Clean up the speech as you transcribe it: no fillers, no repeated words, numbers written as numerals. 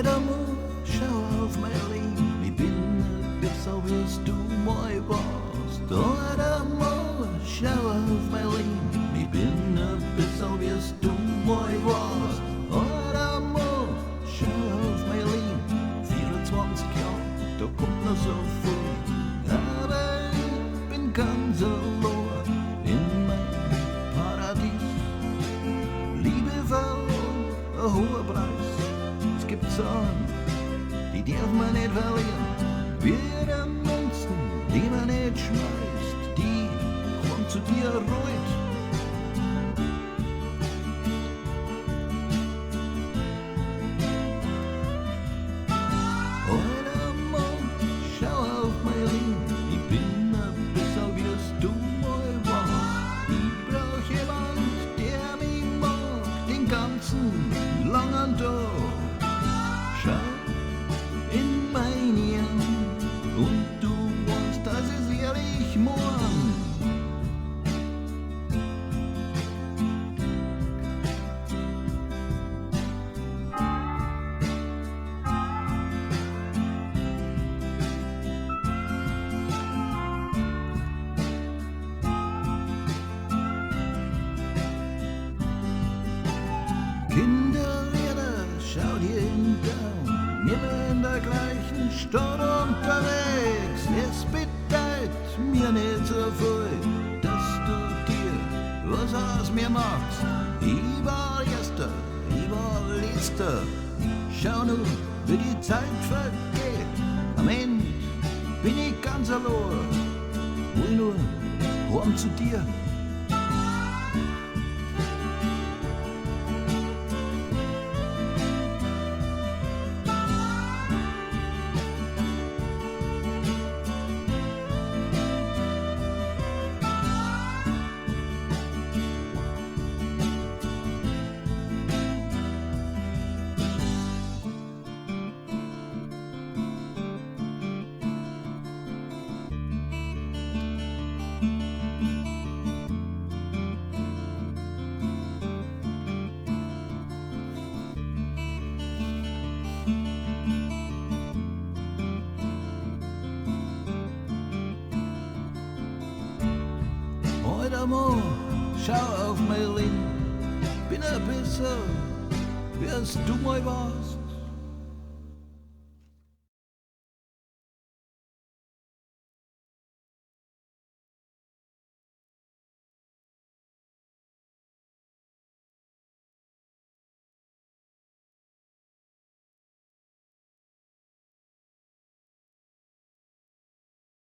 Heute Morgen schau auf mein Leben, ich bin nicht besser, wie du mal warst. Heute Morgen schau auf mein Leben, ich bin nicht besser, wie du mal warst. Heute Morgen schau auf mein Leben, 24 Jahre, da kommt noch so viel. Aber ich bin ganz allein in meinem Paradies. Liebevoll, ein hoher Preis. Es gibt Sachen, die darf man nicht verlieren. Wie die Münzen, die man nicht schmeißt, die kommt zu dir rollt. Heute Morgen schau auf mein Leben, ich bin nicht besser, wie du mal warst. Ich brauch jemand, der mich mag, den ganzen langen Tag. Schau in meine Augen und du weißt, dass es ehrlich morgen. Kinderlieder, schau dir ihn an, nimmer in der gleichen Stadt unterwegs. Es bedeutet mir nicht so viel, dass du dir was aus mir machst. Ich war Erster, ich war Letzter, schau nur, wie die Zeit vergeht. Am Ende bin ich ganz allein, will nur heim zu dir. Heute Morgen schau auf mein Leben, bin ein besser, wie du mal warst.